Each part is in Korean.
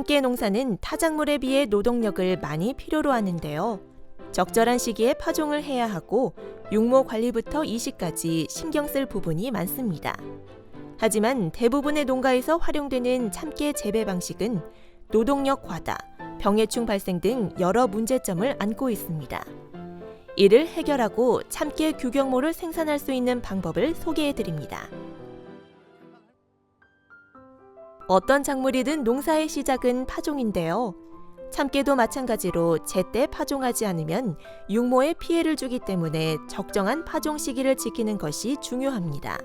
참깨 농사는 타작물에 비해 노동력을 많이 필요로 하는데요. 적절한 시기에 파종을 해야 하고 육모 관리부터 이식까지 신경 쓸 부분이 많습니다. 하지만 대부분의 농가에서 활용되는 참깨 재배 방식은 노동력 과다, 병해충 발생 등 여러 문제점을 안고 있습니다. 이를 해결하고 참깨 규격모를 생산할 수 있는 방법을 소개해드립니다. 어떤 작물이든 농사의 시작은 파종인데요. 참깨도 마찬가지로 제때 파종하지 않으면 육모에 피해를 주기 때문에 적정한 파종 시기를 지키는 것이 중요합니다.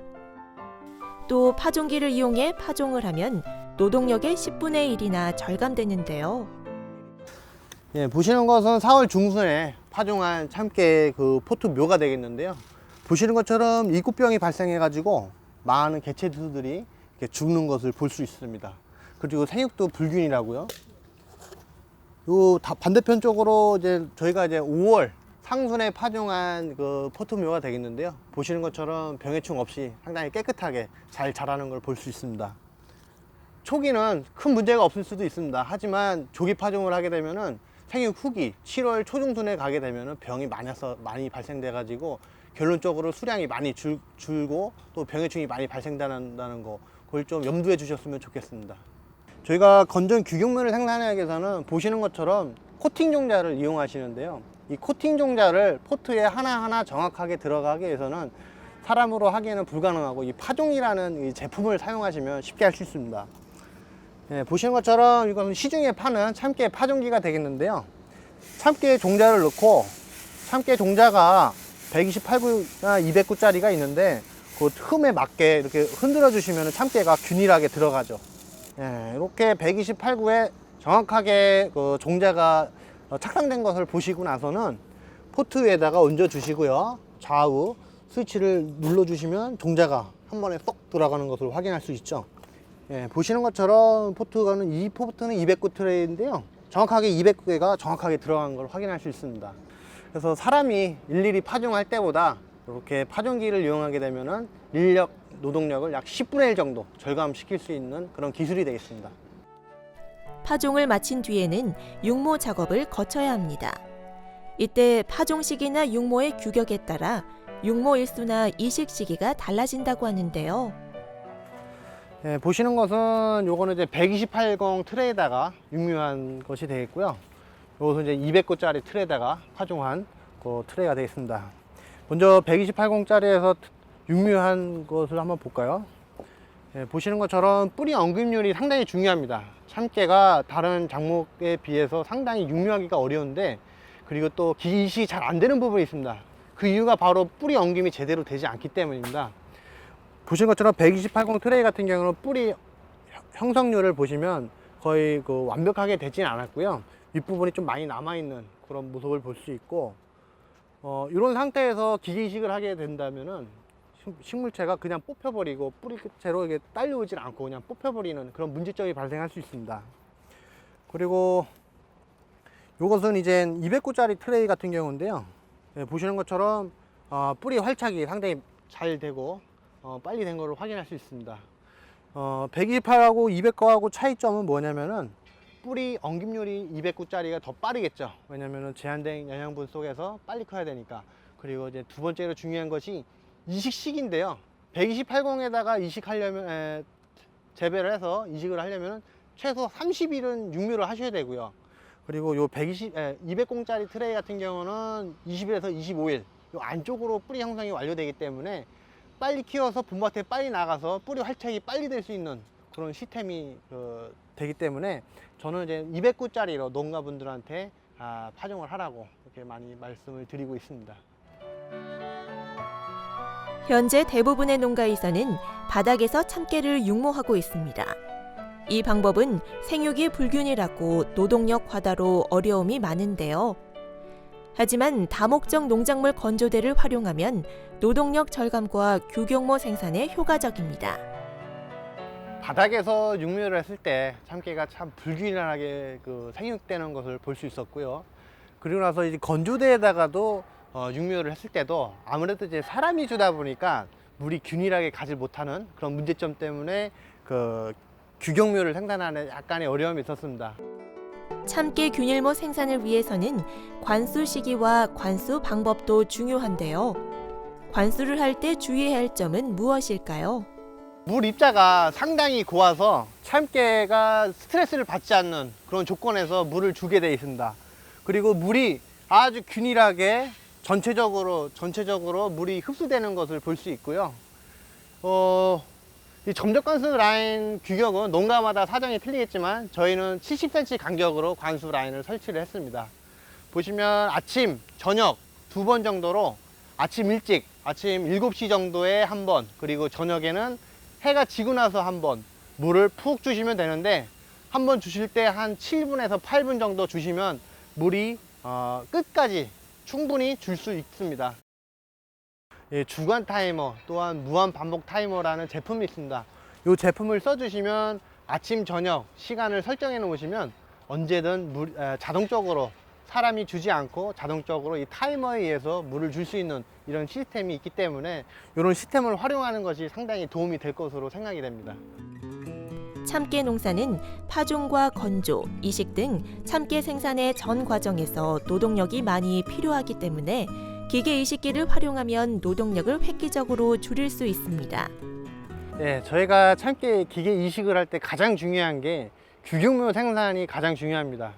또 파종기를 이용해 파종을 하면 노동력의 10분의 1이나 절감되는데요. 예, 보시는 것은 4월 중순에 파종한 참깨 포트 묘가 되겠는데요. 보시는 것처럼 이꽃병이 발생해가지고 많은 개체수들이 죽는 것을 볼 수 있습니다. 그리고 생육도 불균이라고요. 요 반대편 쪽으로 저희가 5월 상순에 파종한 포트 묘가 되겠는데요. 보시는 것처럼 병해충 없이 상당히 깨끗하게 잘 자라는 걸 볼 수 있습니다. 초기는 큰 문제가 없을 수도 있습니다. 하지만 조기 파종을 하게 되면은 생육 후기 7월 초중순에 가게 되면은 병이 많이 발생돼 가지고 결론적으로 수량이 많이 줄고 또 병해충이 많이 발생된다는 거, 그걸 좀 염두에 주셨으면 좋겠습니다. 저희가 건전 규격면을 생산하기 위해서는 보시는 것처럼 코팅 종자를 이용하시는데요. 이 코팅 종자를 포트에 하나하나 정확하게 들어가기 위해서는 사람으로 하기에는 불가능하고 이 파종이라는 이 제품을 사용하시면 쉽게 할 수 있습니다. 예, 보시는 것처럼 이건 시중에 파는 참깨 파종기가 되겠는데요. 참깨 종자를 넣고 참깨 종자가 128구나 200구짜리가 있는데 그 흠에 맞게 이렇게 흔들어 주시면 참깨가 균일하게 들어가죠. 예, 이렇게 128구에 정확하게 종자가 착상된 것을 보시고 나서는 포트 위에다가 얹어 주시고요. 좌우 스위치를 눌러 주시면 종자가 한 번에 쏙 들어가는 것을 확인할 수 있죠. 예, 보시는 것처럼 이 포트는 200구 트레이인데요. 정확하게 200개가 정확하게 들어간 걸 확인할 수 있습니다. 그래서 사람이 일일이 파종할 때보다 이렇게 파종기를 이용하게 되면은 인력, 노동력을 약 10분의 1 정도 절감시킬 수 있는 그런 기술이 되겠습니다. 파종을 마친 뒤에는 육모 작업을 거쳐야 합니다. 이때 파종 시기나 육모의 규격에 따라 육모 일수나 이식 시기가 달라진다고 하는데요. 예, 보시는 것은 요거는 128공 트레에다가 육묘한 것이 되겠고요. 요것은 200구짜리 트레에다가 파종한 트레가 되겠습니다. 먼저 128공짜리에서 육묘한 것을 한번 볼까요? 예, 보시는 것처럼 뿌리 엉김률이 상당히 중요합니다. 참깨가 다른 작목에 비해서 상당히 육묘하기가 어려운데, 그리고 또 기식이 잘 안 되는 부분이 있습니다. 그 이유가 바로 뿌리 엉김이 제대로 되지 않기 때문입니다. 보시는 것처럼 128공 트레이 같은 경우는 뿌리 형성률을 보시면 거의 완벽하게 되진 않았고요. 윗부분이 좀 많이 남아있는 그런 모습을 볼 수 있고, 이런 상태에서 기기이식을 하게 된다면은 식물체가 그냥 뽑혀버리고 뿌리 끝으로 이게 딸려오질 않고 그냥 뽑혀버리는 그런 문제점이 발생할 수 있습니다. 그리고 이것은 이제 200구짜리 트레이 같은 경우인데요. 예, 보시는 것처럼 뿌리 활착이 상당히 잘 되고 빨리 된 것을 확인할 수 있습니다. 128하고 200거하고 차이점은 뭐냐면은 뿌리 엉김률이 200구짜리가 더 빠르겠죠. 왜냐면은 제한된 영양분 속에서 빨리 커야 되니까. 그리고 이제 두 번째로 중요한 것이 이식 시기인데요. 128공에다가 이식하려면 재배를 해서 이식을 하려면 최소 30일은 육묘를 하셔야 되고요. 그리고 요 200공짜리 트레이 같은 경우는 20일에서 25일 요 안쪽으로 뿌리 형성이 완료되기 때문에 빨리 키워서 봄밭에 빨리 나가서 뿌리 활착이 빨리 될 수 있는 그런 시스템이 되기 때문에 저는 이제 200구짜리로 농가분들한테 파종을 하라고 이렇게 많이 말씀을 드리고 있습니다. 현재 대부분의 농가에서는 바닥에서 참깨를 육모하고 있습니다. 이 방법은 생육이 불균이라고 노동력 과다로 어려움이 많은데요. 하지만 다목적 농작물 건조대를 활용하면 노동력 절감과 규격모 생산에 효과적입니다. 바닥에서 육묘를 했을 때 참깨가 참 불균일하게 생육되는 것을 볼 수 있었고요. 그리고 나서 이제 건조대에다가도 육묘를 했을 때도 아무래도 이제 사람이 주다 보니까 물이 균일하게 가지 못하는 그런 문제점 때문에 규격묘를 생산하는 약간의 어려움이 있었습니다. 참깨 균일모 생산을 위해서는 관수 시기와 관수 방법도 중요한데요. 관수를 할 때 주의해야 할 점은 무엇일까요? 물 입자가 상당히 고와서 참깨가 스트레스를 받지 않는 그런 조건에서 물을 주게 되어 있습니다. 그리고 물이 아주 균일하게 전체적으로 물이 흡수되는 것을 볼 수 있고요. 이 점적 관수 라인 규격은 농가마다 사정이 틀리겠지만 저희는 70cm 간격으로 관수 라인을 설치를 했습니다. 보시면 아침, 저녁 2번 정도로 아침 일찍, 아침 7시 정도에 한 번, 그리고 저녁에는 해가 지고 나서 한 번 물을 푹 주시면 되는데, 한 번 주실 때 한 7분에서 8분 정도 주시면 물이 끝까지 충분히 줄 수 있습니다. 주간 타이머 또한 무한 반복 타이머라는 제품이 있습니다. 이 제품을 써주시면 아침 저녁 시간을 설정해 놓으시면 언제든 자동적으로 사람이 주지 않고 자동적으로 이 타이머에 의해서 물을 줄 수 있는 이런 시스템이 있기 때문에 이런 시스템을 활용하는 것이 상당히 도움이 될 것으로 생각이 됩니다. 참깨 농사는 파종과 건조, 이식 등 참깨 생산의 전 과정에서 노동력이 많이 필요하기 때문에 기계 이식기를 활용하면 노동력을 획기적으로 줄일 수 있습니다. 네, 저희가 참깨 기계 이식을 할 때 가장 중요한 게 규격묘 생산이 가장 중요합니다.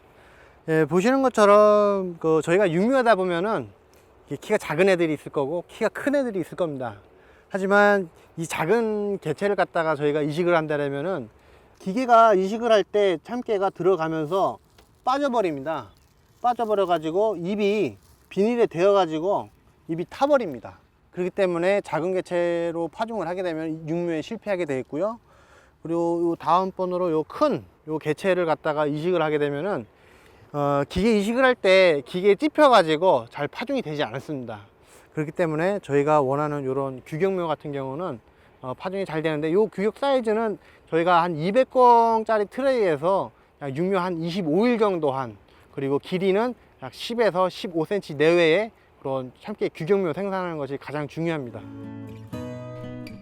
보시는 것처럼 저희가 육묘하다 보면은 키가 작은 애들이 있을 거고 키가 큰 애들이 있을 겁니다. 하지만 이 작은 개체를 갖다가 저희가 이식을 한다면은 기계가 이식을 할 때 참깨가 들어가면서 빠져버립니다. 빠져버려 가지고 입이 비닐에 데어 가지고 입이 타버립니다. 그렇기 때문에 작은 개체로 파종을 하게 되면 육묘에 실패하게 되겠고요. 그리고 요 다음번으로 요 큰 요 개체를 갖다가 이식을 하게 되면은 기계 이식을 할 때 기계에 찝혀 가지고 잘 파종이 되지 않습니다. 그렇기 때문에 저희가 원하는 이런 규격묘 같은 경우는 파종이 잘 되는데, 요 규격 사이즈는 저희가 한 200공짜리 트레이에서 약 육묘 한 25일 정도 한, 그리고 길이는 약 10에서 15cm 내외의 그런 참깨 규격묘 생산하는 것이 가장 중요합니다.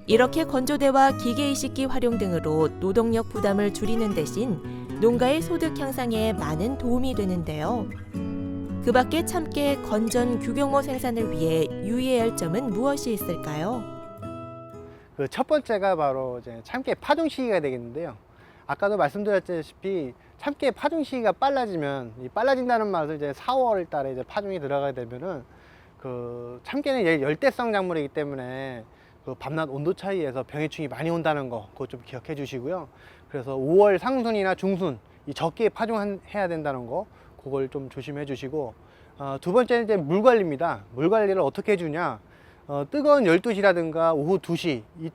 이렇게 건조대와 기계 이식기 활용 등으로 노동력 부담을 줄이는 대신 농가의 소득 향상에 많은 도움이 되는데요. 그 밖에 참깨 건전 규격모 생산을 위해 유의해야 할 점은 무엇이 있을까요? 그 첫 번째가 바로 이제 참깨 파종 시기가 되겠는데요. 아까도 말씀드렸다시피 참깨 파종 시기가 빨라지면, 이 빨라진다는 말은 이제 4월 달에 이제 파종이 들어가게 되면은 참깨는 열대성 작물이기 때문에 밤낮 온도 차이에서 병해충이 많이 온다는 거 그거 좀 기억해 주시고요. 그래서 5월 상순이나 중순 이 적기에 파종해야 된다는 거 그걸 좀 조심해 주시고, 두 번째는 이제 물 관리입니다. 물 관리를 어떻게 해주냐, 뜨거운 12시라든가 오후 2시 이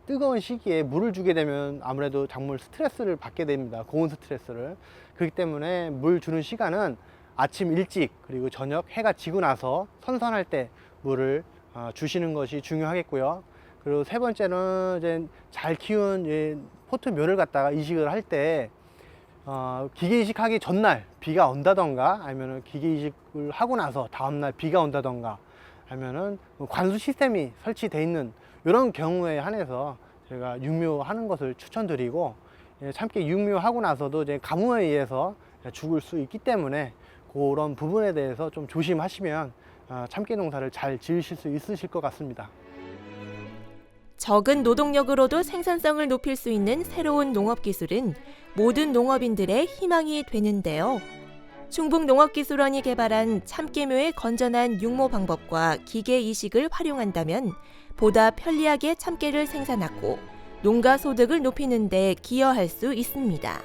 뜨거운 시기에 물을 주게 되면 아무래도 작물 스트레스를 받게 됩니다. 고온 스트레스를. 그렇기 때문에 물 주는 시간은 아침 일찍 그리고 저녁 해가 지고 나서 선선할 때 물을 주시는 것이 중요하겠고요. 그리고 세 번째는 이제 잘 키운 포트묘를 갖다가 이식을 할 때 기계 이식하기 전날 비가 온다던가, 아니면 기계 이식을 하고 나서 다음날 비가 온다던가, 아니면은 관수 시스템이 설치되어 있는 이런 경우에 한해서 제가 육묘하는 것을 추천드리고, 참깨 육묘하고 나서도 이제 가뭄에 의해서 죽을 수 있기 때문에 그런 부분에 대해서 좀 조심하시면 참깨 농사를 잘 지으실 수 있으실 것 같습니다. 적은 노동력으로도 생산성을 높일 수 있는 새로운 농업 기술은 모든 농업인들의 희망이 되는데요. 충북농업기술원이 개발한 참깨묘의 건전한 육모 방법과 기계 이식을 활용한다면 보다 편리하게 참깨를 생산하고 농가 소득을 높이는 데 기여할 수 있습니다.